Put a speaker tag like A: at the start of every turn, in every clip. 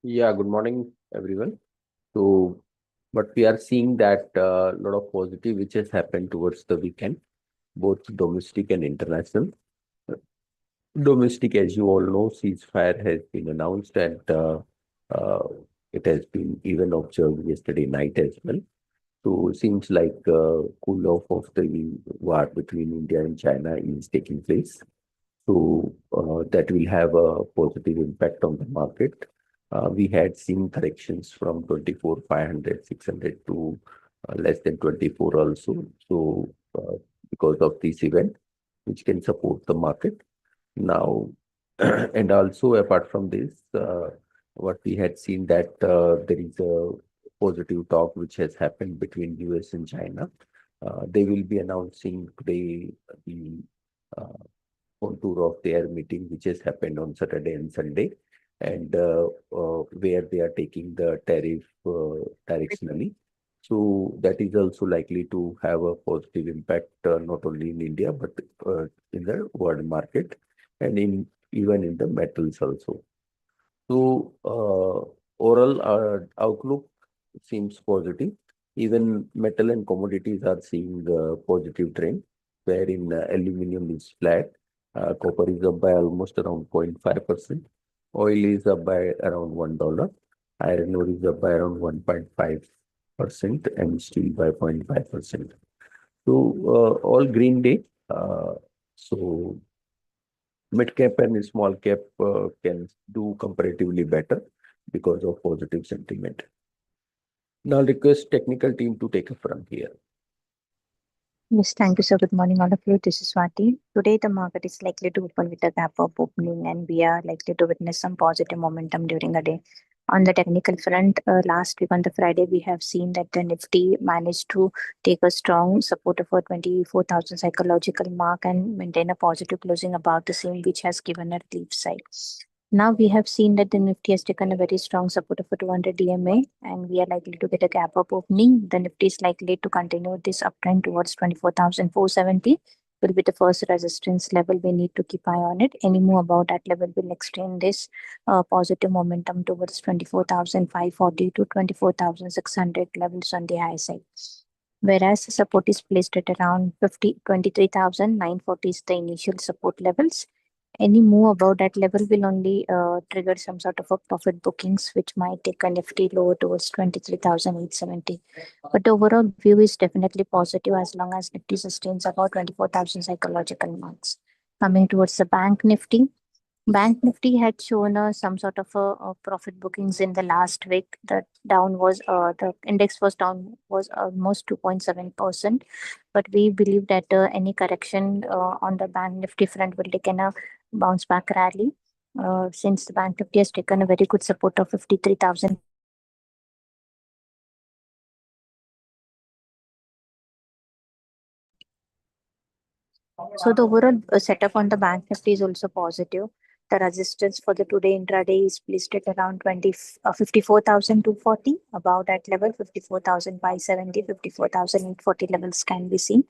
A: Yeah, good morning, everyone. So, but we are seeing that a lot of positive which has happened towards the weekend, both domestic and international. Uh, Domestic, as you all know, ceasefire has been announced and uh, it has been even observed yesterday night as well. So, seems like cool off of the war between India and China is taking place. So that will have a positive impact on the market. We had seen corrections from 24,500, 600 to less than 24 also. So because of this event, which can support the market. Now, and also apart from this, what we had seen that there is a positive talk which has happened between US and China. They will be announcing today the uh, contour of their meeting, which has happened on Saturday and Sunday, and where they are taking the tariff directionally. So that is also likely to have a positive impact, not only in India, but in the world market and in even in the metals also. So overall outlook seems positive. Even metal and commodities are seeing a positive trend, wherein aluminum is flat, copper is up by almost around 0.5%, oil is up by around $1, iron ore is up by around 1.5%, and steel by 0.5%. So all green day. So mid cap and small cap can do comparatively better because of positive sentiment. Now request technical team to take it from here.
B: Yes, thank you, sir. Good morning, all of you. This is Swati. Today, the market is likely to open with a gap up opening, and we are likely to witness some positive momentum during the day. On the technical front, last week on the Friday, we have seen that the Nifty managed to take a strong support of a 24,000 psychological mark and maintain a positive closing about the same, which has given a relief side. Now we have seen that the Nifty has taken a very strong support of a 200 DMA and we are likely to get a gap up opening. The Nifty is likely to continue this uptrend towards 24,470 will be the first resistance level. We need to keep eye on it. Any move about that level will extend this positive momentum towards 24,540 to 24,600 levels on the high side. Whereas the support is placed at around 23,940 is the initial support levels. Any move above that level will only trigger some sort of a profit bookings, which might take a nifty lower towards 23,870. But the overall view is definitely positive as long as Nifty sustains about 24,000 psychological marks. Coming towards the bank Nifty, Bank Nifty had shown some sort of a profit bookings in the last week. The index was down was almost 2.7%, but we believe that any correction on the Bank Nifty front will take a bounce back rally. Since the Bank Nifty has taken a very good support of 53,000. So the overall setup on the Bank Nifty is also positive. The resistance for the today intraday is placed at around 54,240. Above that level, 54,570, 54,840 levels can be seen.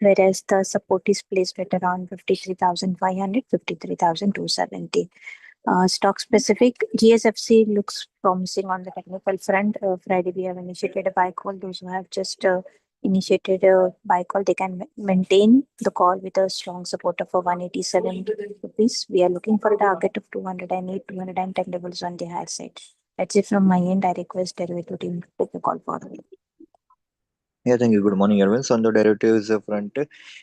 B: Whereas the support is placed at around 53,500, 53,270. Stock specific, GSFC looks promising on the technical front. Friday, we have initiated a buy call. Those who have just initiated a buy call, they can maintain the call with a strong support of a 187 rupees. We are looking for a target of 208, 210 levels on the higher side. That's it from my end. I request derivative team to take the call forward.
C: Yeah, thank you. Good morning, everyone. So on the derivatives front,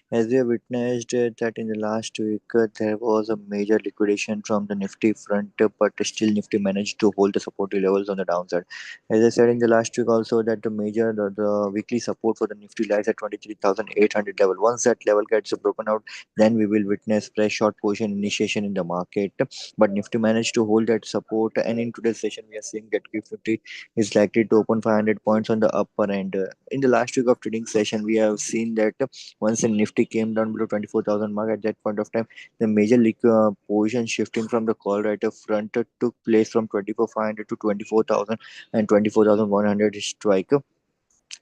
C: as we have witnessed that in the last week, there was a major liquidation from the Nifty front, but still Nifty managed to hold the supportive levels on the downside. As I said in the last week also that the weekly support for the Nifty lies at 23,800 level. Once that level gets broken out, then we will witness fresh short position initiation in the market. But Nifty managed to hold that support, and in today's session, we are seeing that Q50 is likely to open 500 points on the upper end. In the last week of trading session, we have seen that once the Nifty came down below 24,000 mark at that point of time, the major position shifting from the call writer front took place from 24,500 to 24,000 and 24,100 strike.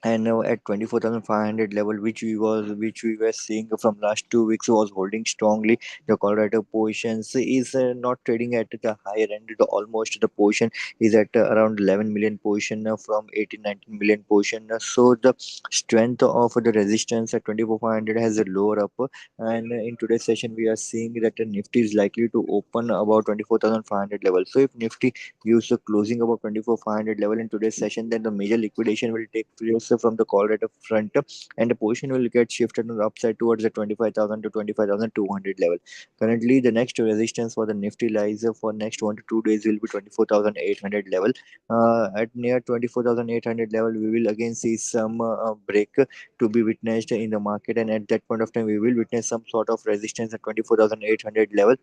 C: and at 24,500 level, which we were seeing from last 2 weeks, was holding strongly. The Colorado positions is not trading at the higher end. Almost the position is at around 11 million position from 18 19 million position. So the strength of the resistance at 24,500 has a lower up, and in today's session we are seeing that the Nifty is likely to open about 24,500 level. So if Nifty gives a closing above 24,500 level in today's session, then the major liquidation will take place from the call rate of front, and the position will get shifted on the upside towards the 25,000 to 25,200 level. Currently, the next resistance for the Nifty lies for next 1 to 2 days will be 24,800 level. At near 24,800 level, we will again see some break to be witnessed in the market, and at that point of time, we will witness some sort of resistance at 24,800 level.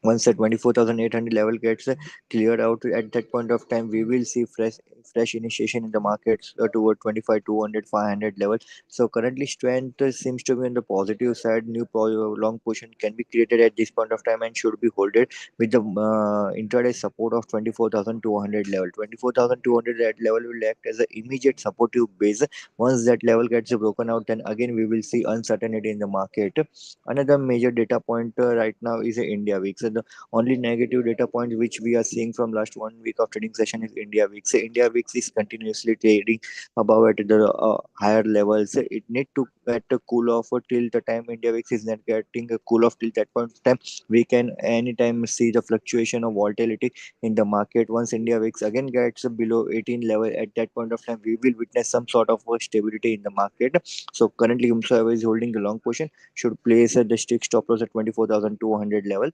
C: Once the 24,800 level gets cleared out, at that point of time we will see fresh initiation in the markets toward 25,200 500 level. So currently strength seems to be on the positive side. New long position can be created at this point of time and should be holded with the intraday support of 24,200 level. 24,200 at level will act as an immediate supportive base. Once that level gets broken out, then again we will see uncertainty in the market. Another major data point right now is India week. So the only negative data point which we are seeing from last 1 week of trading session is India week. So India week is continuously trading above at the higher levels. It need to get a cool off till the time India week is not getting a cool off. Till that point of time, we can anytime see the fluctuation of volatility in the market. Once India week again gets below 18 level, at that point of time we will witness some sort of stability in the market. So currently Umsa is holding the long position, should place the strict stop loss at 24,200 level.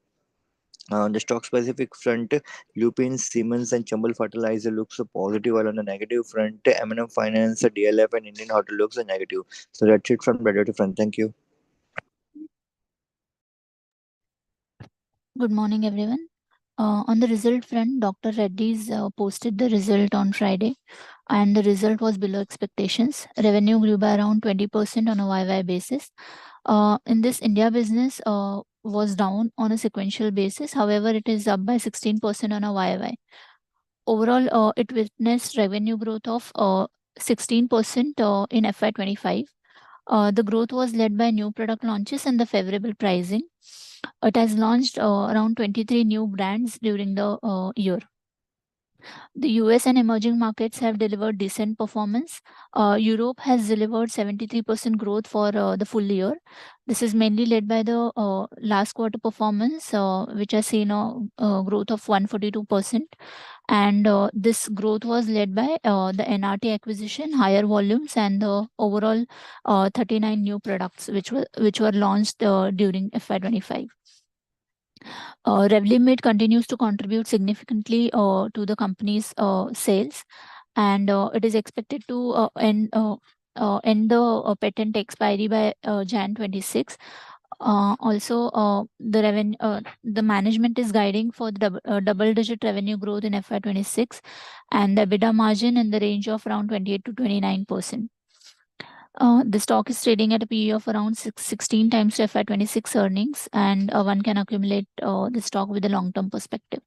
C: On the stock specific front, Lupin, Siemens, and Chambal Fertilizer looks positive, while on the negative front, M&M Finance, DLF, and Indian Hotel looks negative. So that's it from the front. Thank you.
D: Good morning, everyone. On the result front, Dr. Reddy's posted the result on Friday, and the result was below expectations. Revenue grew by around 20% on a YY basis. In this, India business was down on a sequential basis. However, it is up by 16% on a YY. Overall, it witnessed revenue growth of 16% in FY25. The growth was led by new product launches and the favorable pricing. It has launched around 23 new brands during the year. The US and emerging markets have delivered decent performance. Europe has delivered 73% growth for the full year. This is mainly led by the last quarter performance, which has seen a growth of 142%. And this growth was led by the NRT acquisition, higher volumes, and the overall 39 new products which were launched during FY25. Revlimid continues to contribute significantly to the company's sales, and it is expected to end the patent expiry by Jan 26. Also, the management is guiding for the double-digit revenue growth in FY26, and the EBITDA margin in the range of around 28 to 29%. The stock is trading at a PE of around 16 times to FY26 earnings, and one can accumulate the stock with a long-term perspective.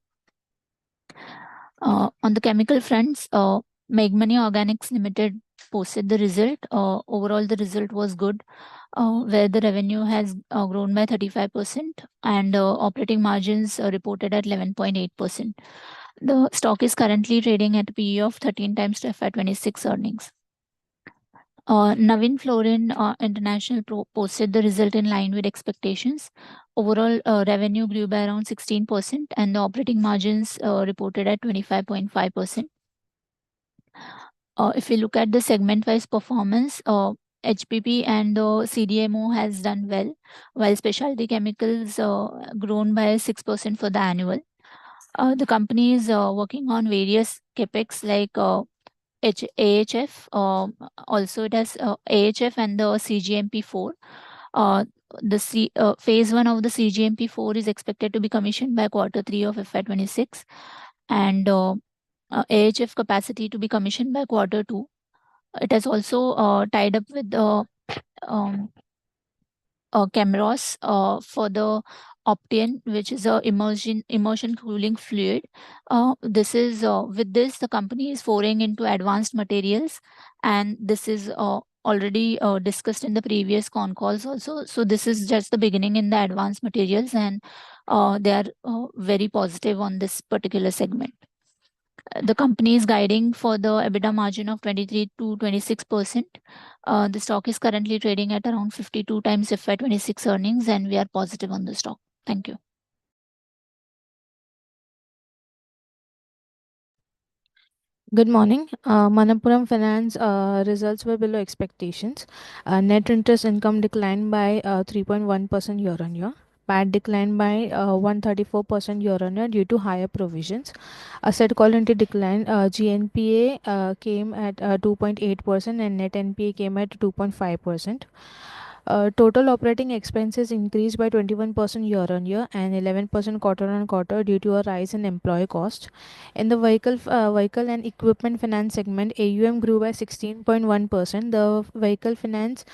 D: On the chemical fronts, Megmani Organics Limited posted the result. Overall, the result was good, where the revenue has grown by 35% and operating margins reported at 11.8%. The stock is currently trading at a PE of 13 times to FY26 earnings. Navin Fluorine International posted the result in line with expectations. Overall, revenue grew by around 16% and the operating margins reported at 25.5%. If we look at the segment-wise performance, HPP and the CDMO has done well, while specialty chemicals grown by 6% for the annual. The company is working on various capex like AHF. Also, it has AHF and the CGMP4. Phase 1 of the CGMP4 is expected to be commissioned by Q3 of FY26, and AHF capacity to be commissioned by Q2. It has also tied up with Chemros for the Opteon, which is a immersion cooling fluid. This is with this the company is foraying into advanced materials, and this is already discussed in the previous con calls also. So this is just the beginning in the advanced materials, and they are very positive on this particular segment. The company is guiding for the EBITDA margin of 23 to 26%. The stock is currently trading at around 52 times FY26 earnings, and we are positive on the stock. Thank you.
E: Good morning. Manappuram Finance results were below expectations. Net interest income declined by 3.1% year on year. PAT declined by 134% year on year due to higher provisions. Asset quality declined. GNPA came at 2.8% and net NPA came at 2.5%. Total operating expenses increased by 21% year on year and 11% quarter on quarter due to a rise in employee cost. In the vehicle and equipment finance segment, AUM grew by 16.1%. The vehicle finance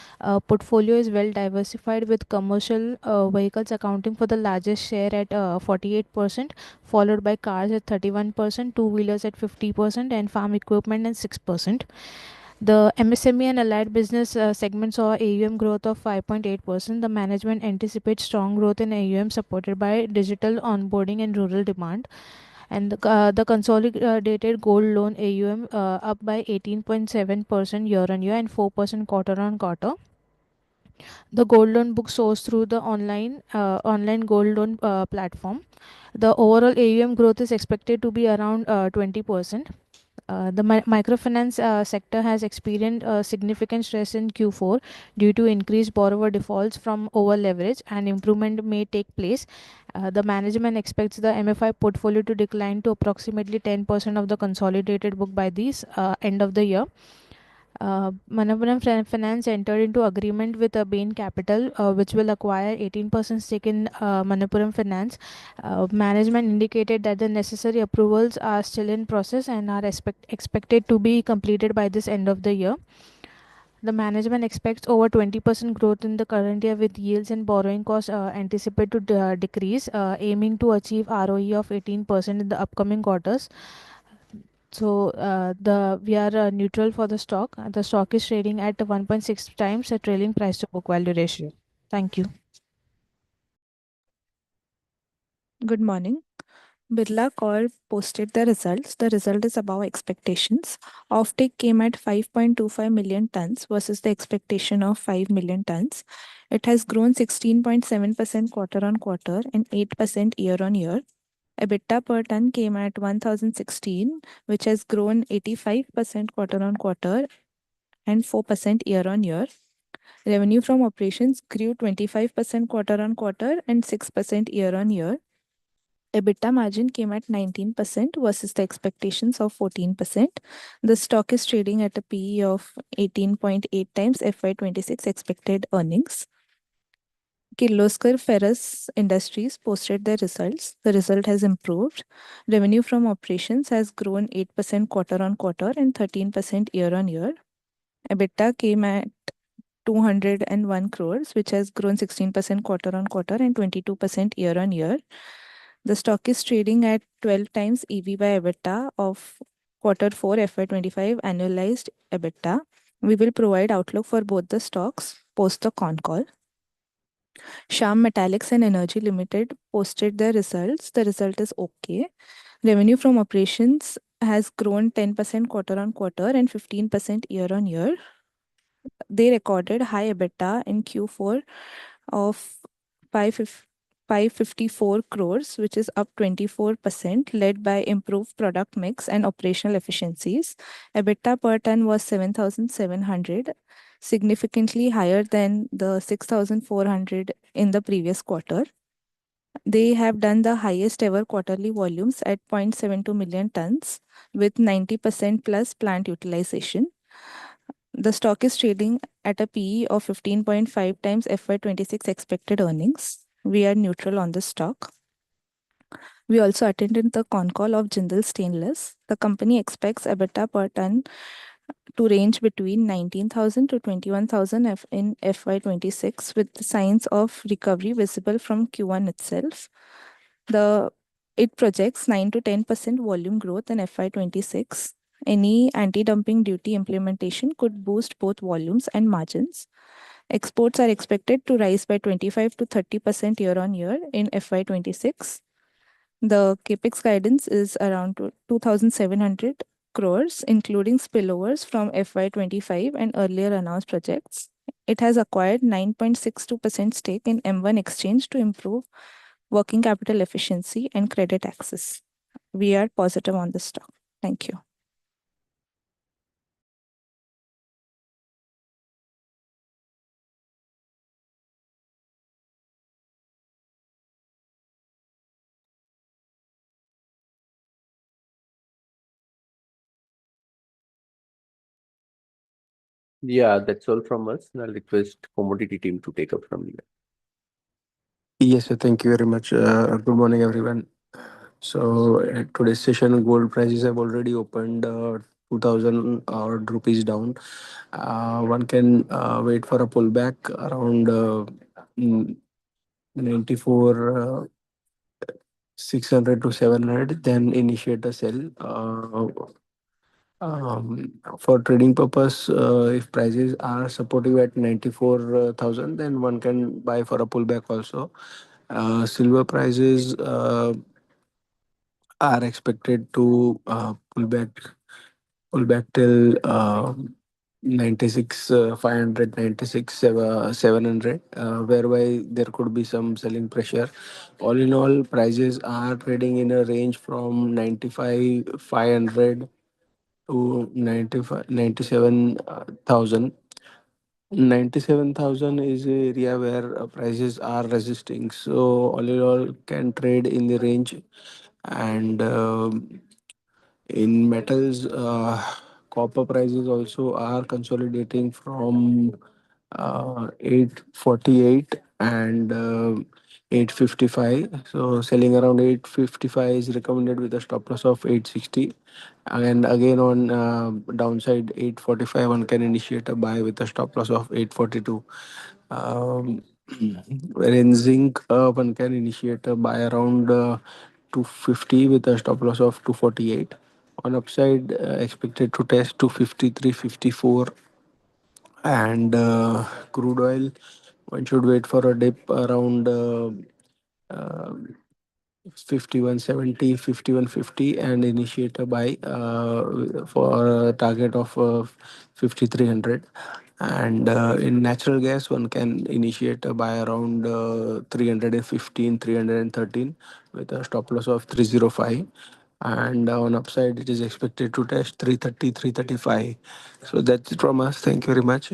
E: portfolio is well diversified, with commercial vehicles accounting for the largest share at 48%, followed by cars at 31%, two-wheelers at 50%, and farm equipment at 6%. The MSME and allied business segment saw AUM growth of 5.8%. The management anticipates strong growth in AUM supported by digital onboarding and rural demand. And the consolidated gold loan AUM up by 18.7% year on year and 4% quarter on quarter. The gold loan book sourced through the online gold loan platform. The overall AUM growth is expected to be around 20%. The microfinance sector has experienced significant stress in Q4 due to increased borrower defaults from over leverage, and improvement may take place. The management expects the MFI portfolio to decline to approximately 10% of the consolidated book by this end of the year. Manappuram Finance entered into agreement with Bain Capital, which will acquire 18% stake in Manappuram Finance. Management indicated that the necessary approvals are still in process and are expected to be completed by this end of the year. The management expects over 20% growth in the current year, with yields and borrowing costs anticipated to decrease, aiming to achieve ROE of 18% in the upcoming quarters. So we are neutral for the stock. The stock is trading at 1.6 times a trailing price to book value ratio. Thank you.
F: Good morning. Birla Corp posted the results. The result is above expectations. Offtake came at 5.25 million tons versus the expectation of 5 million tons. It has grown 16.7% quarter on quarter and 8% year on year. EBITDA per ton came at 1,016, which has grown 85% quarter on quarter and 4% year on year. Revenue from operations grew 25% quarter on quarter and 6% year on year. EBITDA margin came at 19% versus the expectations of 14%. The stock is trading at a PE of 18.8 times FY26 expected earnings. Kirloskar Ferrous Industries posted their results. The result has improved. Revenue from operations has grown 8% quarter on quarter and 13% year on year. EBITDA came at 201 crores, which has grown 16% quarter on quarter and 22% year on year. The stock is trading at 12 times EV by EBITDA of Q4 FY25 annualized EBITDA. We will provide outlook for both the stocks post the con call. Shyam Metallics and Energy Limited posted their results. The result is okay. Revenue from operations has grown 10% quarter on quarter and 15% year on year. They recorded high EBITDA in Q4 of 554 crores, which is up 24%, led by improved product mix and operational efficiencies. EBITDA per ton was 7,700, significantly higher than the 6,400 in the previous quarter. They have done the highest ever quarterly volumes at 0.72 million tons with 90% plus plant utilization. The stock is trading at a PE of 15.5 times FY26 expected earnings. We are neutral on the stock. We also attended the con call of Jindal Stainless. The company expects EBITDA per ton to range between 19,000 to 21,000 in FY26, with the signs of recovery visible from Q1 itself. It projects 9 to 10% volume growth in FY26. Any anti-dumping duty implementation could boost both volumes and margins. Exports are expected to rise by 25 to 30% year on year in FY26. The capex guidance is around 2,700 crores, including spillovers from FY25 and earlier announced projects. It has acquired 9.62% stake in M1 Exchange to improve working capital efficiency and credit access. We are positive on this stock. Thank you.
A: Yeah, that's all from us. I'll request commodity team to take up from here.
G: Yes, sir. Thank you very much. Good morning, everyone. So at today's session, gold prices have already opened 2,000 odd rupees down. One can wait for a pullback around 94 600 to 700, then initiate a sell. For trading purpose, if prices are supportive at 94,000, then one can buy for a pullback also. Silver prices are expected to pull back till 96 500, 700, whereby there could be some selling pressure. All in all, prices are trading in a range from 95 500 to 95 97,000. 97,000 is a area where prices are resisting. So all in all can trade in the range. And in metals, copper prices also are consolidating from 848 and 855. So selling around 855 is recommended with a stop loss of 860. And again on downside 845, one can initiate a buy with a stop loss of 842. Um, wherein zinc, one can initiate a buy around 250 with a stop loss of 248. On upside, expected to test 253, 54. And crude oil, one should wait for a dip around uh, 5170, 5150, and initiate a buy for a target of 5300. And in natural gas, one can initiate a buy around 315, 313 with a stop loss of 305. And on upside, it is expected to test 330, 335. So that's it from us. Thank you very much.